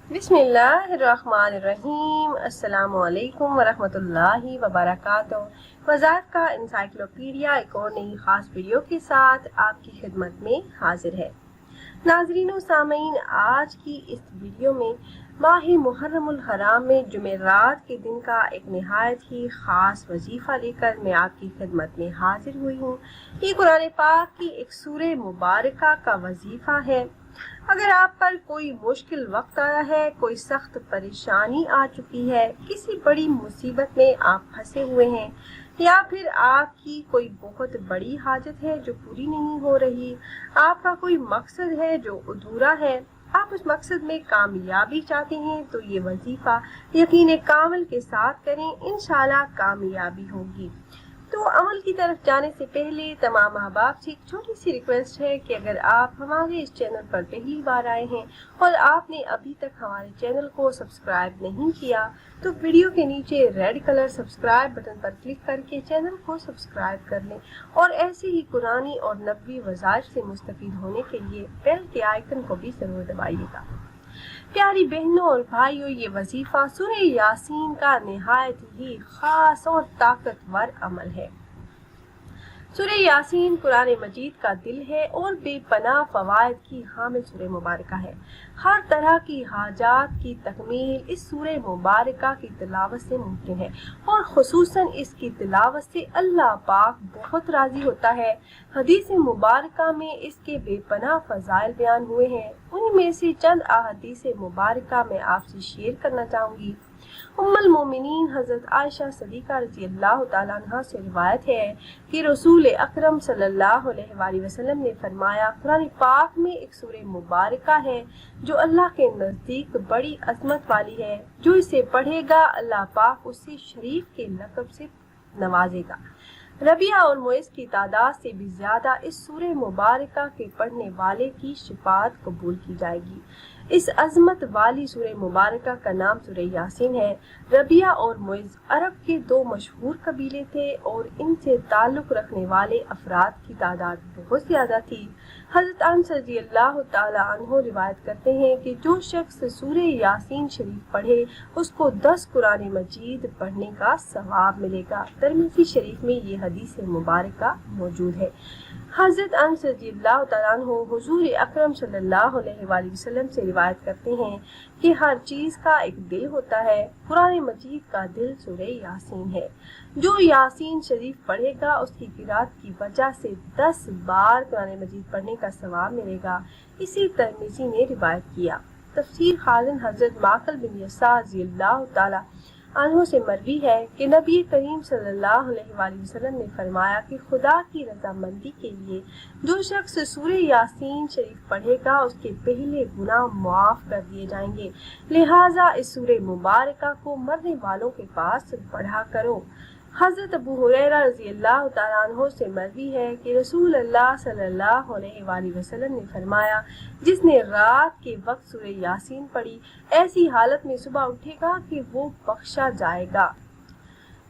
बिस्मिल्लाहिर्रहमानिर्रहीम। अस्सलामु अलैकुम वरहमतुल्लाहि वबरकातुहू। वज़ात का इंसाइक्लोपीडिया एक और नई ख़ास वीडियो के साथ आपकी खिदमत में हाजिर है। नाज़रीन व सामीन, आज की इस वीडियो में माह मुहर्रमुल हराम में जुमेरात के दिन का एक निहायत ही ख़ास वजीफ़ा लेकर मैं आपकी खिदमत में हाजिर हुई हूँ। ये कुरान पाक की एक सूरह मुबारका का वजीफ़ा है। अगर आप पर कोई मुश्किल वक्त आया है, कोई सख्त परेशानी आ चुकी है, किसी बड़ी मुसीबत में आप फंसे हुए हैं, या फिर आपकी कोई बहुत बड़ी हाजत है जो पूरी नहीं हो रही, आपका कोई मकसद है जो अधूरा है, आप उस मकसद में कामयाबी चाहते हैं, तो ये वजीफा यकीन कामिल के साथ करें, इंशाल्लाह कामयाबी होगी। तो अमल की तरफ जाने से पहले तमाम अहबाब से एक छोटी सी रिक्वेस्ट है कि अगर आप हमारे इस चैनल पर पहली बार आए हैं और आपने अभी तक हमारे चैनल को सब्सक्राइब नहीं किया, तो वीडियो के नीचे रेड कलर सब्सक्राइब बटन पर क्लिक करके चैनल को सब्सक्राइब कर लें और ऐसे ही कुरानी और नबवी वज़ाइफ से मुस्तफ़ीद होने के लिए बेल के आइकन को भी जरूर दबाइएगा। प्यारी बहनों और भाइयों, ये वजीफा सूरह यासीन का निहायत ही खास और ताकतवर अमल है। सूरह यासीन कुरान मजीद का दिल है और बेपनाह फवायद की हामिल सूरह मुबारका है। हर तरह की हाजात की तकमील इस सूरह मुबारका की तिलावत से मुमकिन है और खुसूसन इसकी तिलावत से अल्लाह पाक बहुत राजी होता है। हदीस मुबारका में इसके बेपनाह फजाइल बयान हुए हैं। उन्हीं में से चंद अहादीस मुबारका मैं आपसे शेयर करना चाहूँगी। उम्मुल मोमिनीन हज़रत आयशा सदीक़ा रज़ी अल्लाह तआला अन्हा से रिवायत है कि रसूल अकरम सल्लल्लाहु अलैहि वसल्लम ने फरमाया, कुरान पाक में एक सूरह मुबारका है जो अल्लाह के नज़दीक बड़ी अज़मत वाली है। जो इसे पढ़ेगा अल्लाह पाक उसे शरीफ के लक़ब से नवाजेगा। रबिया और मुइज़ की तादाद से भी ज्यादा इस सूरह मुबारका के पढ़ने वाले की शिफात कबूल की जाएगी। इस अजमत वाली सूरह मुबारका का नाम सूरह यासीन है। रबिया और मुइज़ अरब के दो मशहूर कबीले थे और इनसे ताल्लुक रखने वाले अफराद की तादाद बहुत ज्यादा थी। हज़रत अनस रज़ी अल्लाह तआला अन्हु रिवायत करते हैं कि जो शख्स सूरह यासीन शरीफ पढ़े उसको 10 कुरान मजीद पढ़ने का सवाब मिलेगा। तिरमिज़ी शरीफ में ये हदीस मुबारका मौजूद है। हज़रत अनस रज़ी अल्लाह तआला अन्हु हुज़ूर अकरम सल्लल्लाहु अलैहि वसल्लम से रिवायत करते हैं कि हर चीज़ का एक दिल होता है। कुरान मजीद का दिल सूरह यासीन है। जो यासीन शरीफ पढ़ेगा उसकी किरात की वजह से 10 बार कुरान मजीद पढ़ने का सवाब मिलेगा। इसी तिरमिज़ी ने रिवायत किया। तफसीर खाज़िन हज़रत माक़िल बिन यसार रज़ी अल्लाह तआला अन्हु से मरवी है कि नबी करीम सल्लल्लाहु अलैहि वसल्लम ने फरमाया कि खुदा की रजामंदी के लिए जो शख्स सूरह यासीन शरीफ पढ़ेगा उसके पहले गुनाह मुआफ कर दिए जाएंगे। लिहाजा इस सूरह मुबारका को मरने वालों के पास पढ़ा करो। हज़रत अबू हुरैरा रज़ी अल्लाह तआला अन्हु से मरवी है कि रसूल अल्लाह सल्लल्लाहु अलैहि वसल्लम ने फरमाया, जिसने रात के वक्त सूरह यासीन पढ़ी ऐसी हालत में सुबह उठेगा कि वो बख्शा जाएगा।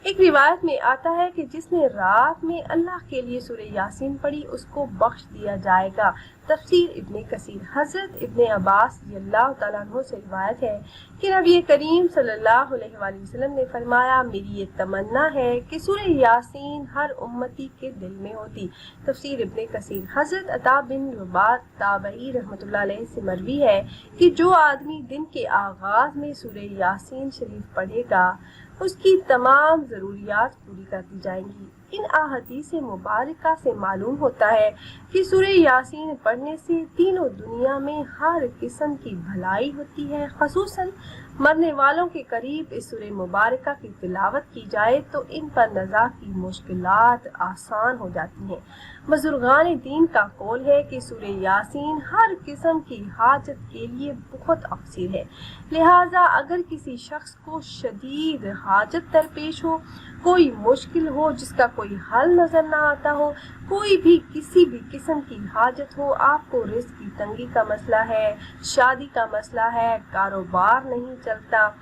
एक रिवायत में आता है कि जिसने रात में अल्लाह के लिए सूरह यासीन पढ़ी उसको बख्श दिया जाएगा। तफसीर इब्ने कसीर। हज़रत इब्ने अब्बास रज़ियल्लाहु तआला अन्हु से रिवायत है कि नबी करीम सल्लल्लाहु अलैहि वसल्लम ने फरमाया, मेरी ये तमन्ना है कि सूरह यासीन हर उम्मती के दिल में होती। तफसीर इब्ने कसीर। हज़रत अता बिन रबात ताबई रहमतुल्लाह अलैहि से मरवी है कि जो आदमी दिन के आगाज में सूरह यासीन शरीफ पढ़ेगा उसकी तमाम ज़रूरियात पूरी कर दी जाएंगी। इन अहादीस मुबारका से मालूम होता है कि सूरह यासीन पढ़ने से तीनों दुनिया में हर किस्म की भलाई होती है। ख़ुसूसन मरने वालों के करीब इस सूरह मुबारका की तिलावत की जाए तो इन पर नज़ा की मुश्किलात आसान हो जाती हैं। बुजुर्गान दीन का कौल है कि सूरह यासीन हर किस्म की हाजत के लिए बहुत अक्सर है। लिहाजा अगर किसी शख्स को शदीद हाजत दरपेश हो, कोई मुश्किल हो जिसका कोई हल नजर ना आता हो, कोई भी किसी भी किस्म की हाजत हो, आपको रिस्क की तंगी का मसला है, शादी का मसला है, कारोबार नहीं चलता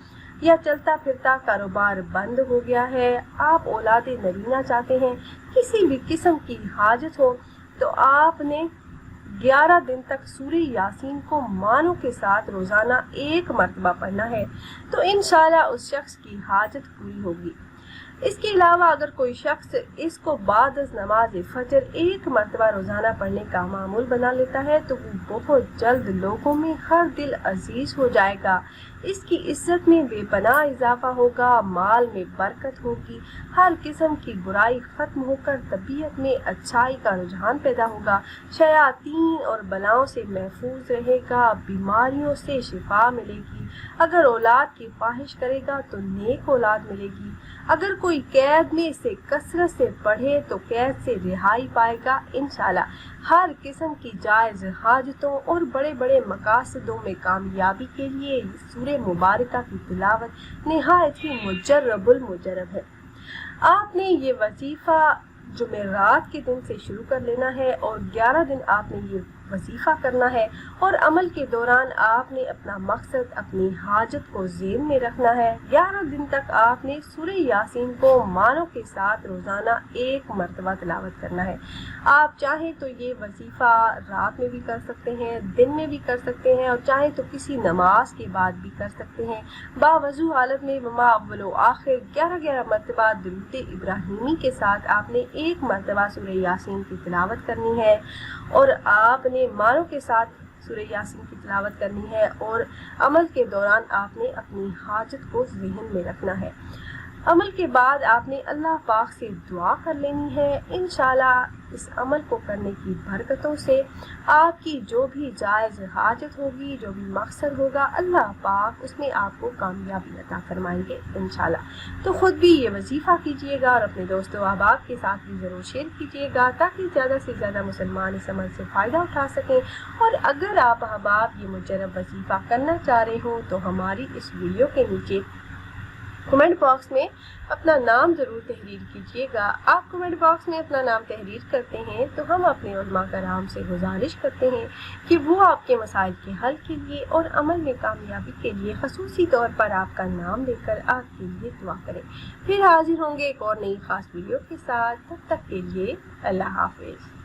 या चलता फिरता कारोबार बंद हो गया है, आप औलादे नरीना चाहते हैं, किसी भी किस्म की हाजत हो, तो आपने 11 दिन तक सूरह यासीन को मानों के साथ रोजाना 1 मरतबा पढ़ना है तो इंशाल्लाह उस शख्स की हाजत पूरी होगी। इसके अलावा अगर कोई शख्स इसको बाद नमाज फजर 1 मरतबा रोजाना पढ़ने का मामूल बना लेता है तो वो बहुत जल्द लोगों में हर दिल अजीज हो जाएगा। इसकी इज्जत में बेपनाह इजाफा होगा, माल में बरकत होगी, हर किस्म की बुराई खत्म होकर तबीयत में अच्छाई का रुझान पैदा होगा, शयातीन और बलाओं से महफूज रहेगा, बीमारियों से शिफा मिलेगी। अगर औलाद की ख्वाहिश करेगा तो नेक औलाद मिलेगी। अगर कोई कैद में इसे कसरत से पढ़े तो कैद से रिहाई पाएगा। इंशाल्लाह हर किस्म की जायज़ हाजतों और बड़े बड़े मकासदों में कामयाबी के लिए सूरह मुबारका की तिलावत निहायत ही मुजर्रबुल मुजर्रब है। आपने ये वजीफ़ा जुमेरात के दिन से शुरू कर लेना है और 11 दिन आपने ये वजीफ़ा करना है और अमल के दौरान आपने अपना मकसद, अपनी हाजत को ज़हन में रखना है। 11 दिन तक आपने सूरह यासीन को मानों के साथ रोज़ाना 1 मरतबा तिलावत करना है। आप चाहें तो ये वजीफ़ा रात में भी कर सकते हैं, दिन में भी कर सकते हैं और चाहें तो किसी नमाज के बाद भी कर सकते हैं। बावजू हालत में वमा अव्वल व आखिर 11 मरतबा दुरूद इब्राहिमी के साथ आपने 1 मरतबा सूरह यासीन की तिलावत करनी है और आपने मानों के साथ सूरह यासीन की तिलावत करनी है और अमल के दौरान आपने अपनी हाजत को ज़हन में रखना है। अमल के बाद आपने अल्लाह पाक से दुआ कर लेनी है। इंशाल्लाह इस अमल को करने की बरकतों से आपकी जो भी जायज़ हाजत होगी, जो भी मकसद होगा, अल्लाह पाक उसमें आपको कामयाबी अता फरमाएंगे इंशाल्लाह। तो ख़ुद भी ये वजीफ़ा कीजिएगा और अपने दोस्तों अहबाब के साथ भी ज़रूर शेयर कीजिएगा ताकि ज़्यादा से ज़्यादा मुसलमान इस अमल से फ़ायदा उठा सकें। और अगर आप अहबाब ये मुजर्रब वजीफ़ा करना चाह रहे हो तो हमारी इस वीडियो के नीचे कमेंट बॉक्स में अपना नाम ज़रूर तहरीर कीजिएगा। आप कमेंट बॉक्स में अपना नाम तहरीर करते हैं तो हम अपने उलमा कराम से गुजारिश करते हैं कि वो आपके मसाइल के हल के लिए और अमल में कामयाबी के लिए खसूसी तौर पर आपका नाम लेकर आपके लिए दुआ करें। फिर हाजिर होंगे एक और नई ख़ास वीडियो के साथ। तब तक के लिए अल्लाह हाफ़िज़।